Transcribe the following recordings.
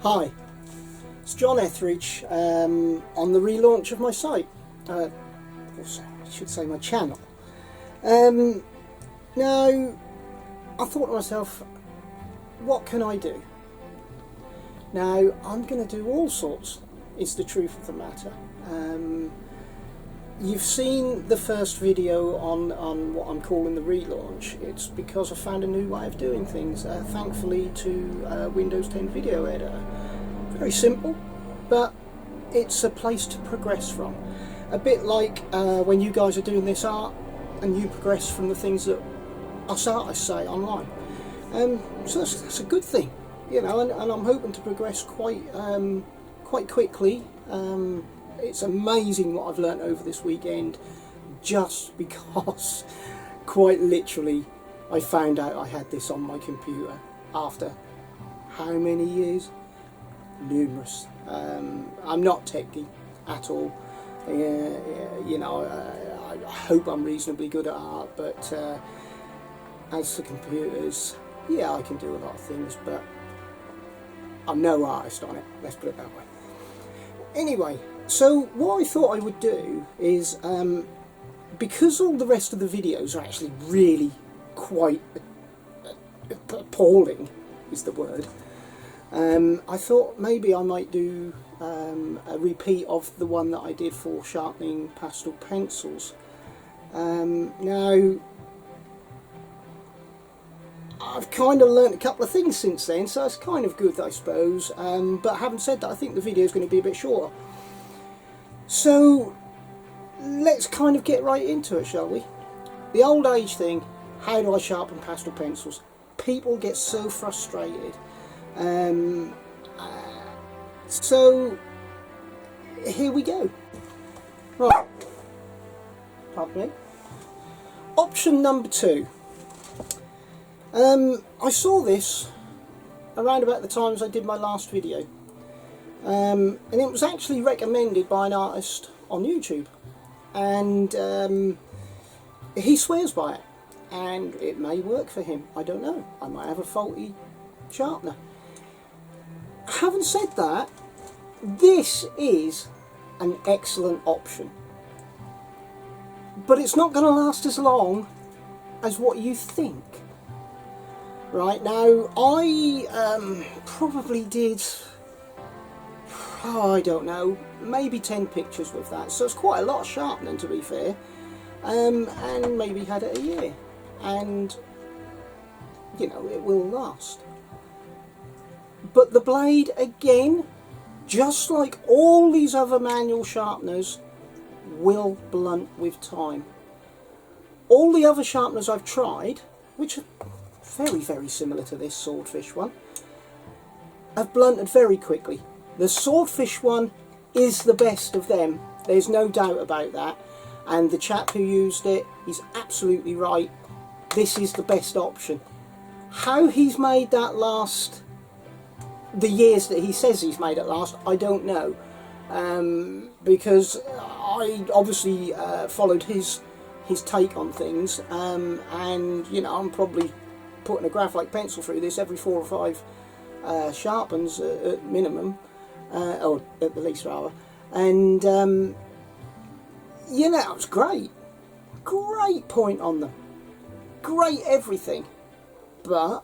Hi, it's John Etheridge on the relaunch of my site, also I should say my channel. Now, I thought to myself, what can I do? Now, I'm going to do all sorts, is the truth of the matter. You've seen the first video on what I'm calling the relaunch. It's because I found a new way of doing things, thankfully to Windows 10 Video Editor. Very simple, but it's a place to progress from. A bit like when you guys are doing this art and you progress from the things that us artists say online. So that's a good thing, you know, and I'm hoping to progress quite quickly. It's amazing what I've learnt over this weekend, just because quite literally I found out I had this on my computer after how many years? Numerous. I'm not techie at all. You know, I hope I'm reasonably good at art, but as for computers, yeah, I can do a lot of things, but I'm no artist on it, let's put it that way. Anyway, so what I thought I would do is, because all the rest of the videos are actually really quite appalling, is the word, I thought maybe I might do a repeat of the one that I did for Sharpening Pastel pencils. Now, I've kind of learnt a couple of things since then, so it's kind of good, I suppose, but having said that, I think the video is going to be a bit shorter. So let's kind of get right into it, shall we? The old age thing, how do I sharpen pastel pencils? People get so frustrated. So here we go. Right, pardon me. Option number 2. I saw this around about the times I did my last video, and it was actually recommended by an artist on YouTube, and he swears by it, and it may work for him. I don't know, I might have a faulty sharpener. Having said that, this is an excellent option, but it's not going to last as long as what you think. Right, now I probably did, I don't know, maybe 10 pictures with that, so it's quite a lot of sharpening, to be fair, and maybe had it a year, and you know, it will last. But the blade, again, just like all these other manual sharpeners, will blunt with time. All the other sharpeners I've tried, which are very similar to this swordfish one, have blunted very quickly. The swordfish one is the best of them, there's no doubt about that, and the chap who used it, he's absolutely right, this is the best option. How he's made that last the years that he says he's made it last, I don't know, because I obviously followed his take on things, and you know, I'm probably putting a graphite pencil through this every 4 or 5 sharpens at minimum, or at the least rather, and you know, it was great point on them, great everything, but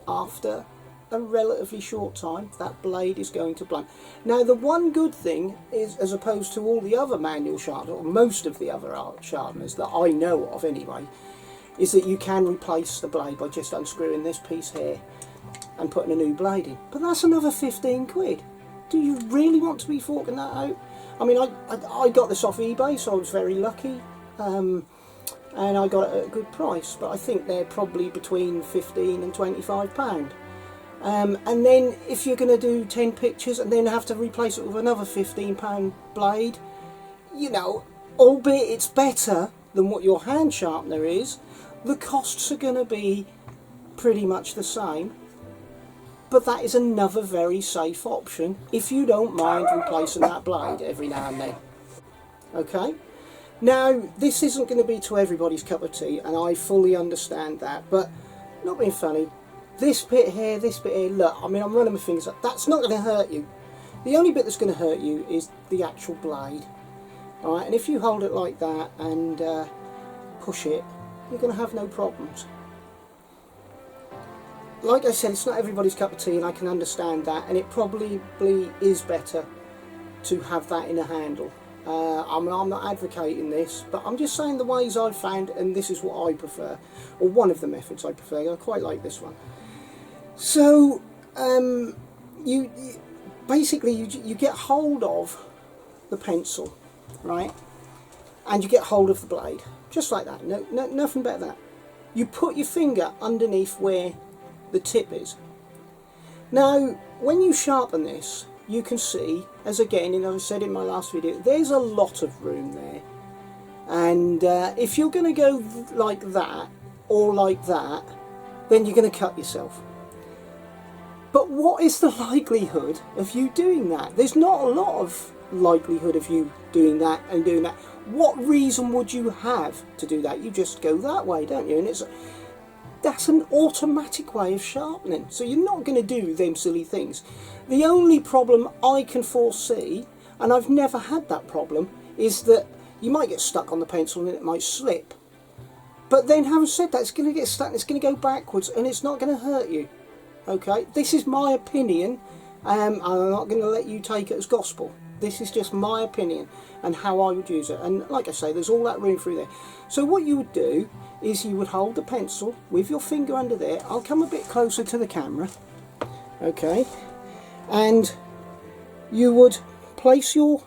after a relatively short time that blade is going to blunt. Now, the one good thing is, as opposed to all the other manual sharpeners, or most of the other art sharpeners that I know of anyway, is that you can replace the blade by just unscrewing this piece here and putting a new blade in. But that's another 15 quid. Do you really want to be forking that out? I mean, I got this off eBay, so I was very lucky, and I got it at a good price, but I think they're probably between £15 and £25. And then if you're going to do 10 pictures and then have to replace it with another £15 blade, you know, albeit it's better than what your hand sharpener is, the costs are going to be pretty much the same. But that is another very safe option if you don't mind replacing that blade every now and then. Okay? Now, this isn't going to be to everybody's cup of tea, and I fully understand that, but not being funny, this bit here, look, I mean, I'm running my fingers up. That's not going to hurt you. The only bit that's going to hurt you is the actual blade. Alright, and if you hold it like that and push it, you're going to have no problems. Like I said, it's not everybody's cup of tea, and I can understand that, and it probably is better to have that in a handle. I'm not advocating this, but I'm just saying the ways I've found, and this is what I prefer, or one of the methods I prefer. I quite like this one. So you basically you get hold of the pencil, right, and you get hold of the blade, just like that. Nothing better than that. You put your finger underneath where the tip is. Now, when you sharpen this, you can see, as again, and I said in my last video, there's a lot of room there. And if you're going to go like that, or like that, then you're going to cut yourself. But what is the likelihood of you doing that? There's not a lot of likelihood of you doing that and doing that. What reason would you have to do that? You just go that way, don't you? And that's an automatic way of sharpening, so you're not going to do them silly things. The only problem I can foresee, and I've never had that problem, is that you might get stuck on the pencil and it might slip. But then, having said that, it's going to get stuck and it's going to go backwards and it's not going to hurt you. Okay, this is my opinion, and I'm not going to let you take it as gospel. This is just my opinion and how I would use it. And like I say, there's all that room through there. So what you would do is you would hold the pencil with your finger under there. I'll come a bit closer to the camera. Okay. And you would place your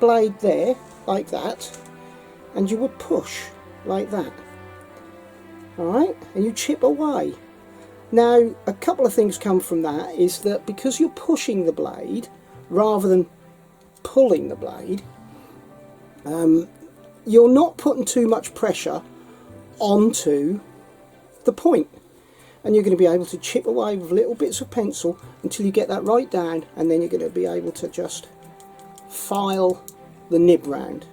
blade there, like that. And you would push, like that. Alright? And you chip away. Now, a couple of things come from that, is that because you're pushing the blade, rather than pulling the blade, you're not putting too much pressure onto the point, and you're going to be able to chip away with little bits of pencil until you get that right down, and then you're going to be able to just file the nib round.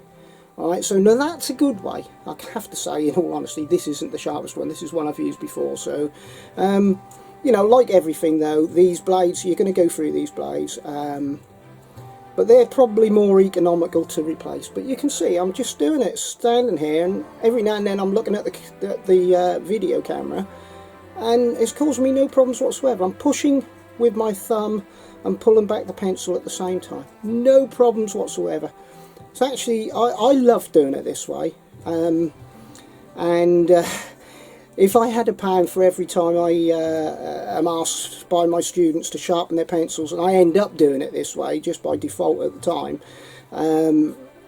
Alright, so now that's a good way. I have to say, in all honesty, this isn't the sharpest one. This is one I've used before. So you know, like everything though, these blades, you're going to go through these blades, but they're probably more economical to replace. But you can see I'm just doing it, standing here, and every now and then I'm looking at the video camera, and it's causing me no problems whatsoever. I'm pushing with my thumb and pulling back the pencil at the same time. No problems whatsoever. So actually, I love doing it this way. If I had £1 for every time I am asked by my students to sharpen their pencils, and I end up doing it this way just by default at the time,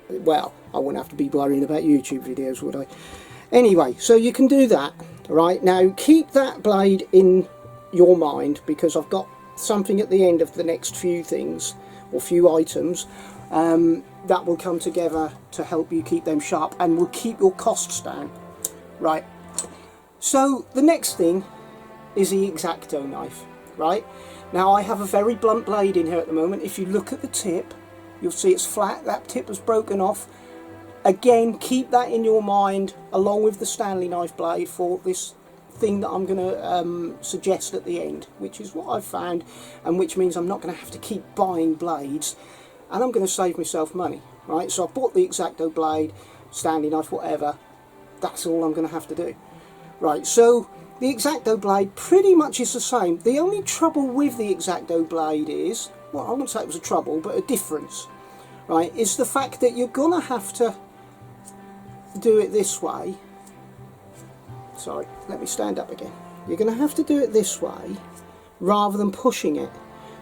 well, I wouldn't have to be worrying about YouTube videos, would I? Anyway, so you can do that. Right, now keep that blade in your mind, because I've got something at the end of the next few things, or few items, that will come together to help you keep them sharp and will keep your costs down. Right. So the next thing is the X-Acto knife, right? Now I have a very blunt blade in here at the moment. If you look at the tip, you'll see it's flat. That tip has broken off. Again, keep that in your mind along with the Stanley knife blade for this thing that I'm going to suggest at the end, which is what I've found, and which means I'm not going to have to keep buying blades, and I'm going to save myself money, right? So I bought the X-Acto blade, Stanley knife, whatever. That's all I'm going to have to do. Right, so the X-Acto blade pretty much is the same. The only trouble with the X-Acto blade is, well, I wouldn't say it was a trouble, but a difference, right, is the fact that you're going to have to do it this way. Sorry, let me stand up again. You're going to have to do it this way rather than pushing it.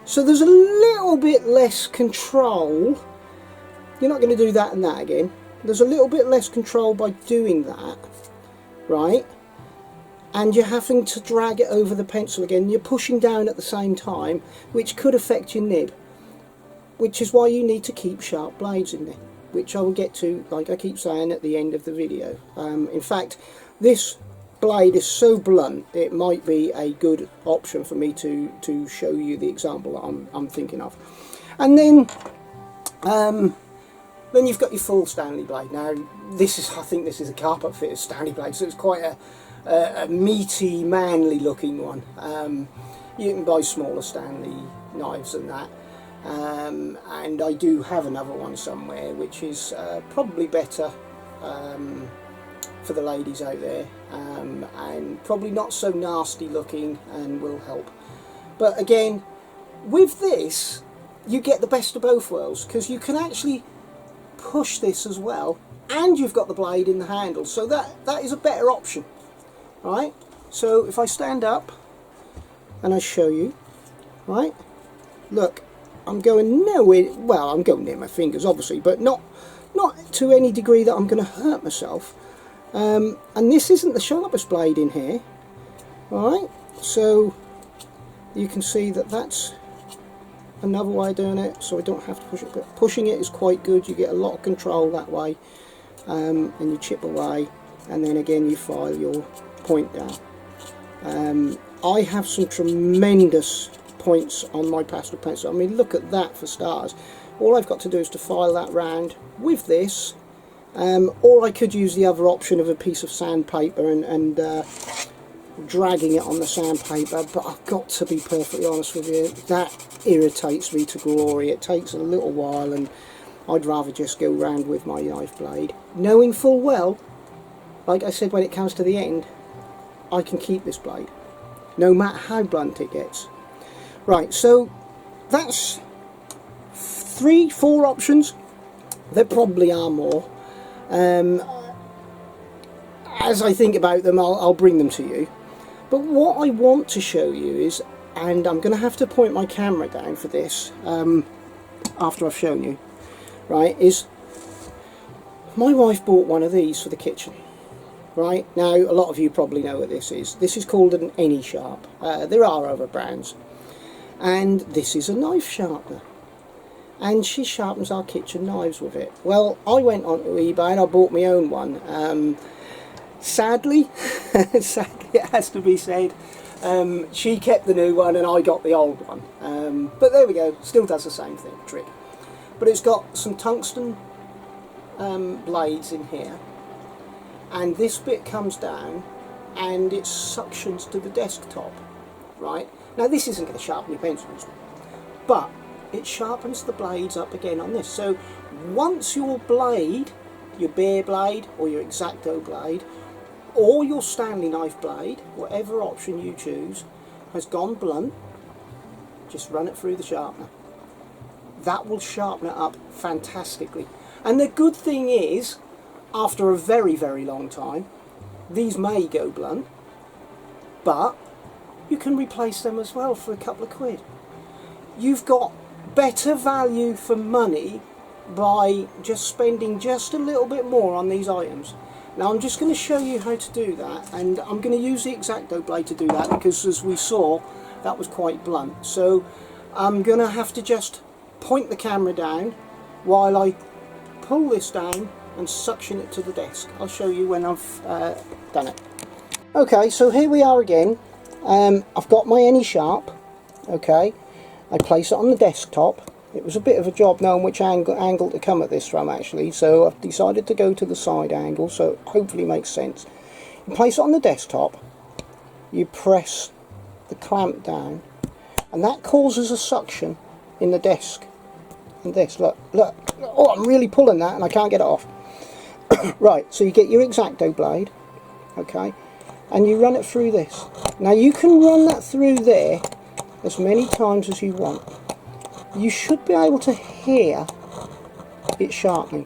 So there's a little bit less control. You're not going to do that and that again. There's a little bit less control by doing that, right? And you're having to drag it over the pencil again. You're pushing down at the same time, which could affect your nib, which is why you need to keep sharp blades in there, which I will get to, like I keep saying, at the end of the video. In fact, this blade is so blunt, it might be a good option for me to show you the example that I'm thinking of. And then you've got your full Stanley blade. Now, I think this is a carpet fitted Stanley blade, so it's quite a meaty, manly looking one. You can buy smaller Stanley knives than that. And I do have another one somewhere which is probably better for the ladies out there, and probably not so nasty looking and will help. But again, with this you get the best of both worlds, because you can actually push this as well, and you've got the blade in the handle, so that is a better option, right? So if I stand up and I show you, right, look, I'm going nowhere, well, I'm going near my fingers obviously, but not to any degree that I'm going to hurt myself. And this isn't the sharpest blade in here, alright, so you can see that that's another way of doing it, so I don't have to push it, but pushing it is quite good. You get a lot of control that way, and you chip away, and then again you file your point down. I have some tremendous points on my pastel pencil. I mean, look at that for starters. All I've got to do is to file that round with this, or I could use the other option of a piece of sandpaper and dragging it on the sandpaper, but I've got to be perfectly honest with you, that irritates me to glory. It takes a little while, and I'd rather just go round with my knife blade, knowing full well, like I said, when it comes to the end, I can keep this blade no matter how blunt it gets. Right, so that's 3-4 options. There probably are more. As I think about them, I'll bring them to you. But what I want to show you is, and I'm going to have to point my camera down for this after I've shown you, right, is my wife bought one of these for the kitchen. Right, now a lot of you probably know what this is. This is called an Any Sharp. There are other brands. And this is a knife sharpener. And she sharpens our kitchen knives with it. Well, I went onto eBay and I bought my own one. Sadly, sadly it has to be said, she kept the new one and I got the old one. But there we go, still does the same trick. But it's got some tungsten blades in here, and this bit comes down and it suctions to the desktop, right? Now this isn't going to sharpen your pencils, but it sharpens the blades up again on this. So once your blade, your bare blade or your X-Acto blade, or your Stanley knife blade, whatever option you choose, has gone blunt, just run it through the sharpener. That will sharpen it up fantastically. And the good thing is, after a very, very long time, these may go blunt, but you can replace them as well for a couple of quid. You've got better value for money by just spending just a little bit more on these items. Now I'm just going to show you how to do that, and I'm going to use the X-Acto blade to do that, because as we saw, that was quite blunt. So I'm going to have to just point the camera down while I pull this down and suction it to the desk. I'll show you when I've done it. Okay, so here we are again. I've got my Any Sharp. Okay, I place it on the desktop. It was a bit of a job knowing which angle to come at this from, actually, so I've decided to go to the side angle, so it hopefully makes sense. You place it on the desktop, you press the clamp down, and that causes a suction in the desk. And this, look, oh, I'm really pulling that and I can't get it off. Right, so you get your X-Acto blade, okay, and you run it through this. Now you can run that through there as many times as you want. You should be able to hear it sharpening,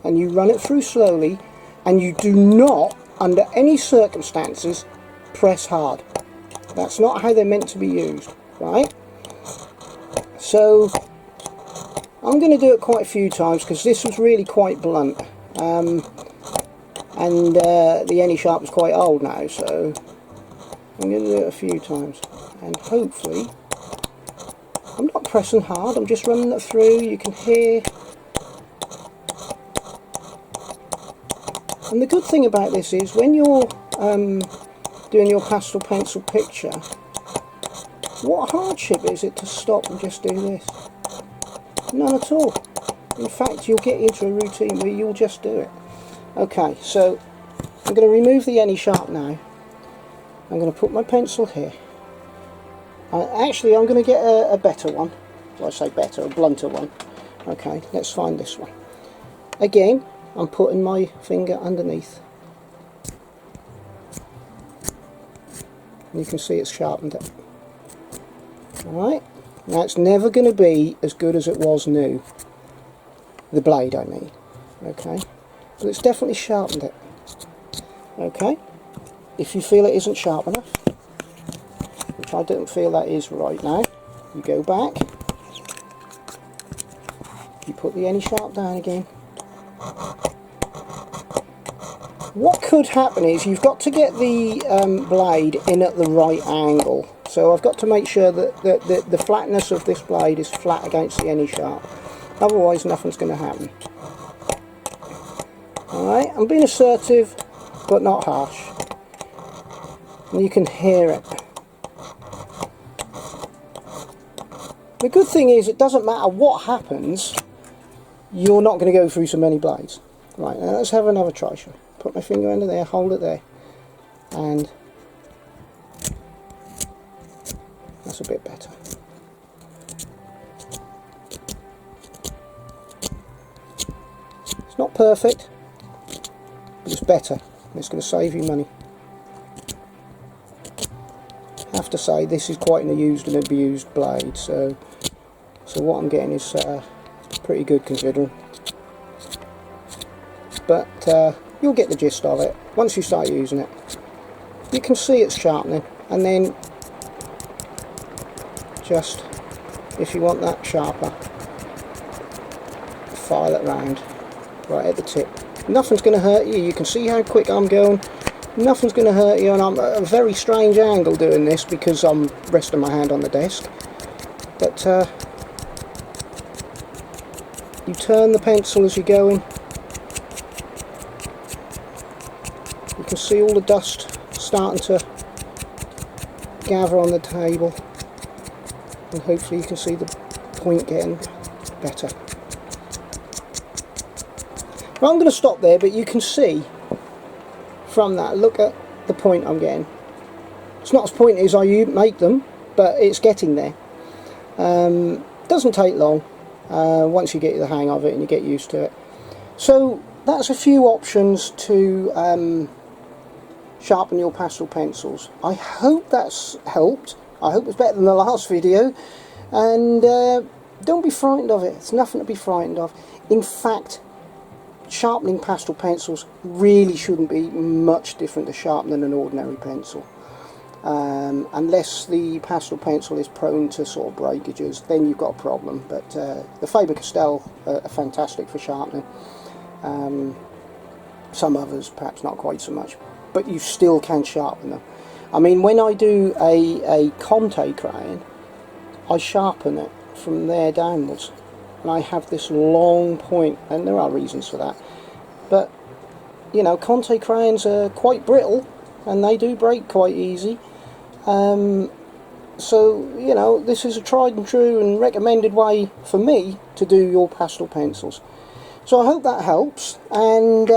and you run it through slowly, and you do not, under any circumstances, press hard. That's not how they're meant to be used, right? So I'm going to do it quite a few times because this was really quite blunt, and the Any Sharp is quite old now, so I'm going to do it a few times, and hopefully I'm not pressing hard, I'm just running it through. You can hear. And the good thing about this is when you're doing your pastel pencil picture, what hardship is it to stop and just do this? None at all. In fact, you'll get into a routine where you'll just do it. Okay, so I'm going to remove the Any Sharp now, I'm going to put my pencil here. Actually, I'm going to get a better one. Well, I say better, a blunter one. Okay, let's find this one. Again, I'm putting my finger underneath. You can see it's sharpened it. Alright, now it's never going to be as good as it was new. The blade, I mean. Okay, but it's definitely sharpened it. Okay, if you feel it isn't sharp enough, which I don't feel that is right now, you go back, you put the any sharp down again. What could happen is you've got to get the blade in at the right angle. So I've got to make sure that the flatness of this blade is flat against the any sharp. Otherwise nothing's going to happen. Alright, I'm being assertive but not harsh. And you can hear it. The good thing is it doesn't matter what happens, you're not going to go through so many blades. Right, now let's have another try. Shall we? Put my finger under there, hold it there, and that's a bit better. It's not perfect, but it's better. It's going to save you money. I have to say this is quite an used and abused blade, so what I'm getting is pretty good considering. But you'll get the gist of it once you start using it. You can see it's sharpening, and then just, if you want that sharper, file it round right at the tip. Nothing's going to hurt you. You can see how quick I'm going. Nothing's going to hurt you, and I'm at a very strange angle doing this because I'm resting my hand on the desk. But you turn the pencil as you're going. You can see all the dust starting to gather on the table, and hopefully you can see the point getting better. Well, I'm going to stop there, but you can see from that, look at the point I'm getting. It's not as pointy as I make them, but it's getting there. Doesn't take long once you get the hang of it and you get used to it. So that's a few options to sharpen your pastel pencils. I hope that's helped. I hope it's better than the last video, and don't be frightened of it. It's nothing to be frightened of. In fact, sharpening pastel pencils really shouldn't be much different to sharpening an ordinary pencil, unless the pastel pencil is prone to sort of breakages. Then you've got a problem. But the Faber-Castell are fantastic for sharpening. Some others perhaps not quite so much, but you still can sharpen them. I mean, when I do a Conte crayon, I sharpen it from there downwards, and I have this long point, and there are reasons for that. But you know, Conte crayons are quite brittle, and they do break quite easy. So you know, this is a tried and true and recommended way for me to do your pastel pencils. So I hope that helps, and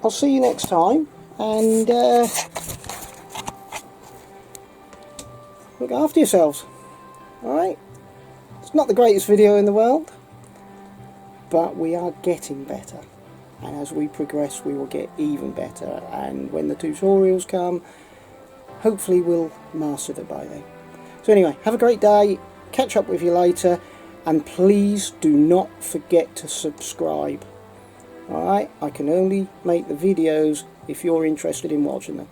I'll see you next time, and look after yourselves. Alright? It's not the greatest video in the world, but we are getting better, and as we progress we will get even better, and when the tutorials come, hopefully we'll master it by then. So anyway, have a great day, catch up with you later, and please do not forget to subscribe. Alright, I can only make the videos if you're interested in watching them.